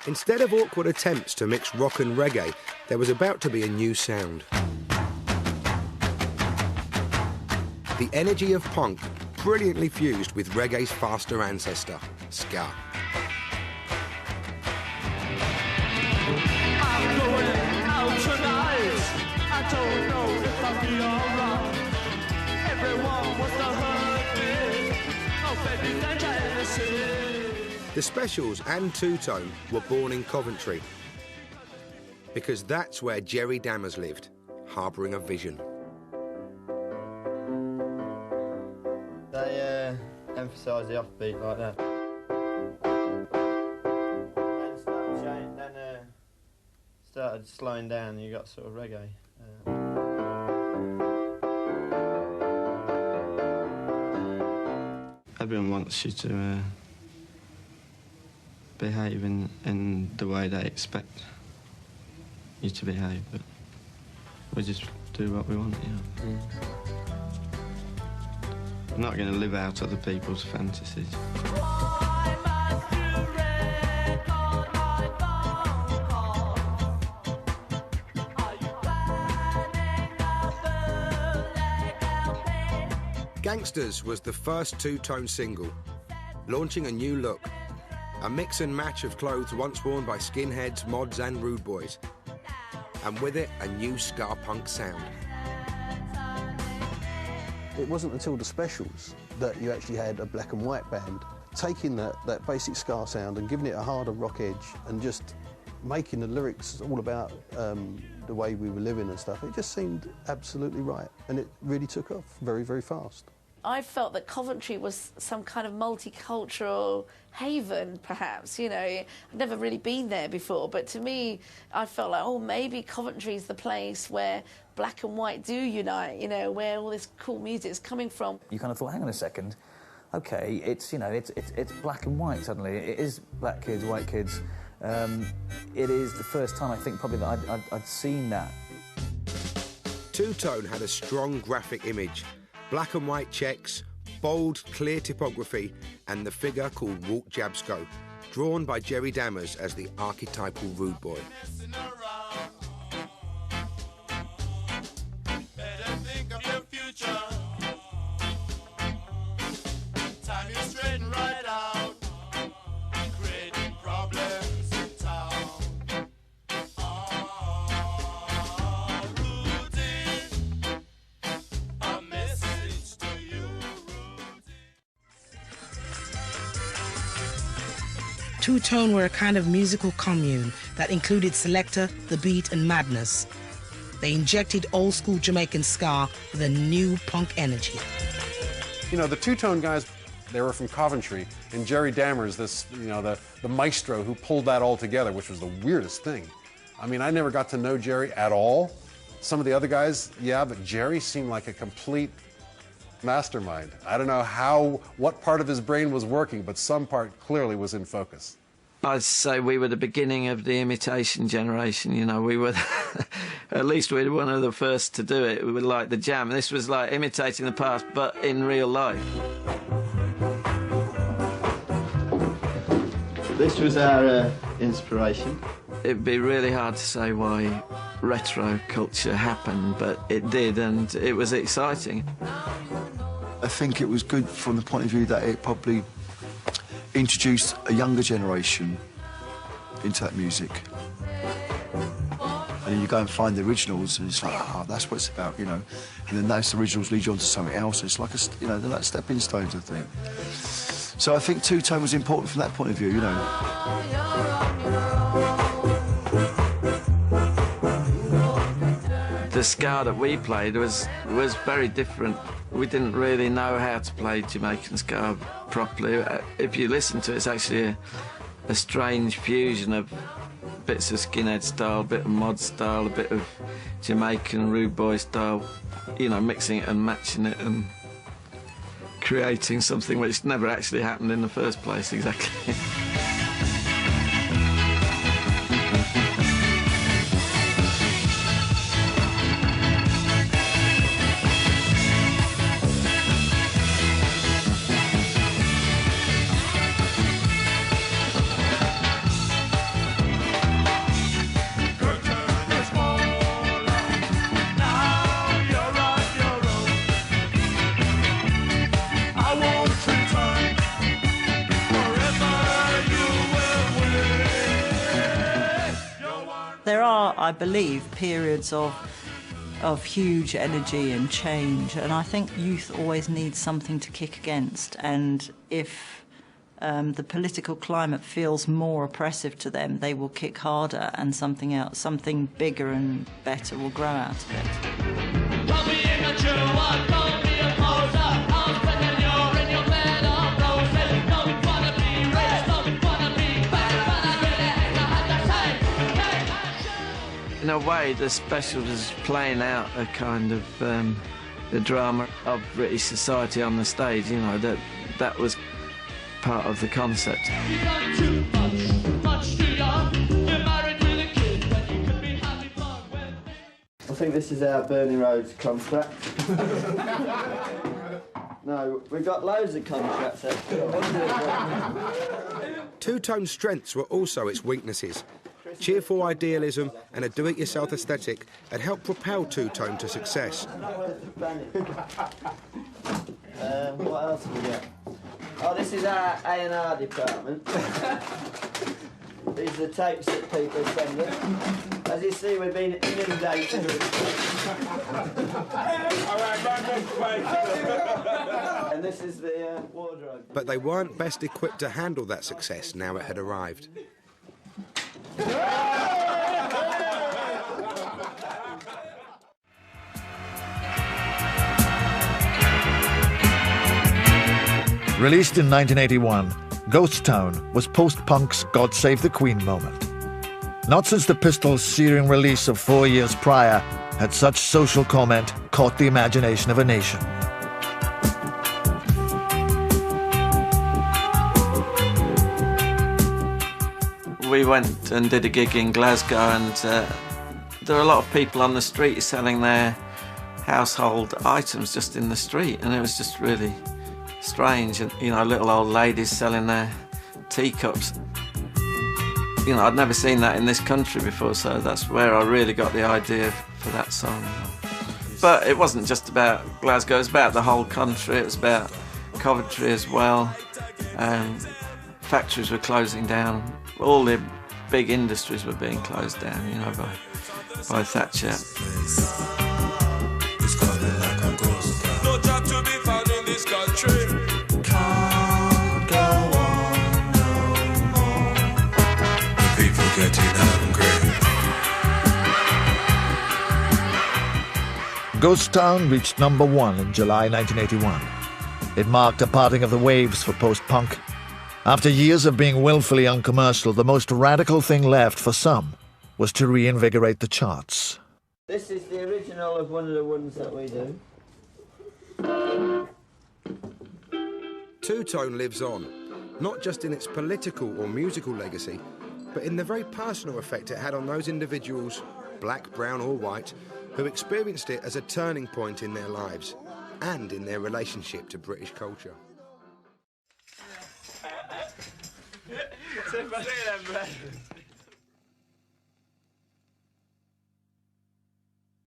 Instead of awkward attempts to mix rock and reggae, there was about to be a new sound. The energy of punk brilliantly fused with reggae's faster ancestor, ska. I'm going out tonight. I don't know if I'll be alright. Everyone wants to hurt me. Oh, baby, they're jealousy. The Specials and Two Tone were born in Coventry because that's where Jerry Dammers lived, harbouring a vision. They emphasise the offbeat like that. Then started slowing down, you got sort of reggae. Everyone wants you to behave in the way they expect you to behave, but we just do what we want, yeah. I'm not going to live out other people's fantasies. Gangsters was the first two-tone single, launching a new look, a mix and match of clothes once worn by skinheads, mods and rude boys, and with it a new ska punk sound. It wasn't until the Specials that you actually had a black and white band taking that basic ska sound and giving it a harder rock edge and just making the lyrics all about the way we were living and stuff. It just seemed absolutely right, and it really took off very, very fast. I felt that Coventry was some kind of multicultural haven, perhaps, you know. I'd never really been there before, but to me, I felt like, oh, maybe Coventry's the place where black and white do unite, you know, where all this cool music's coming from. You kind of thought, hang on a second, OK, it's, you know, it's black and white suddenly. It is black kids, white kids. It is the first time, I think, probably that I'd seen that. Two Tone had a strong graphic image. Black and white checks, bold, clear typography, and the figure called Walt Jabsco, drawn by Jerry Dammers as the archetypal rude boy. Two Tone were a kind of musical commune that included selector, the beat and madness. They injected old school Jamaican ska with a new punk energy. You know, the Two Tone guys, they were from Coventry, and Jerry Dammers, this, you know, the maestro who pulled that all together, which was the weirdest thing. I mean, I never got to know Jerry at all. Some of the other guys, yeah, but Jerry seemed like a complete mastermind. I don't know what part of his brain was working, but some part clearly was in focus. I'd say we were the beginning of the imitation generation, you know, we were, at least we were one of the first to do it. We were like the Jam. This was like imitating the past, but in real life. This was our inspiration. It'd be really hard to say why retro culture happened, but it did, and it was exciting. I think it was good from the point of view that it probably introduced a younger generation into that music. And then you go and find the originals, and it's like, oh, that's what it's about, you know. And then those originals lead you on to something else. It's like you know, they're like stepping stones, I think. So I think Two Tone was important from that point of view, you know. The ska that we played was very different. We didn't really know how to play Jamaican ska properly. If you listen to it, it's actually a strange fusion of bits of skinhead style, a bit of mod style, a bit of Jamaican rude boy style, you know, mixing it and matching it and creating something which never actually happened in the first place, exactly. I believe, periods of huge energy and change, and I think youth always needs something to kick against, and if the political climate feels more oppressive to them, they will kick harder, and something else, something bigger and better will grow out of it. Don't be immature, don't be a poser. I'll second you're in your bed of roses. Don't wanna be rich, don't wanna be bad, but I really hate to have to say. In a way, the special is playing out a kind of the drama of British society on the stage. You know, that was part of the concept. You've done too much too young. You're married with a kid when you could be having fun when... I think this is our Bernie Rhodes contract. No, we've got loads of contracts actually. Two-Tone's strengths were also its weaknesses. Cheerful idealism and a do-it-yourself aesthetic had helped propel Two-Tone to success. What else have we got? Oh, this is our A&R department. These are the tapes that people send us. As you see, we've been inundated with... And this is the wardrobe. But they weren't best equipped to handle that success now it had arrived. Released in 1981, Ghost Town was post-punk's God Save the Queen moment. Not since the Pistols' searing release of 4 years prior had such social comment caught the imagination of a nation. We went and did a gig in Glasgow, and there were a lot of people on the street selling their household items just in the street, and it was just really strange. And you know, little old ladies selling their teacups. You know, I'd never seen that in this country before, so that's where I really got the idea for that song. But it wasn't just about Glasgow, it was about the whole country, it was about Coventry as well. Factories were closing down, all the big industries were being closed down, you know, by Thatcher. No job to be found in this country. Can't go on no more. The people getting hungry. Ghost Town reached #1 in July 1981. It marked a parting of the waves for post-punk. After years of being willfully uncommercial, the most radical thing left for some was to reinvigorate the charts. This is the original of one of the ones that we do. Two-Tone lives on, not just in its political or musical legacy, but in the very personal effect it had on those individuals, black, brown or white, who experienced it as a turning point in their lives and in their relationship to British culture. Se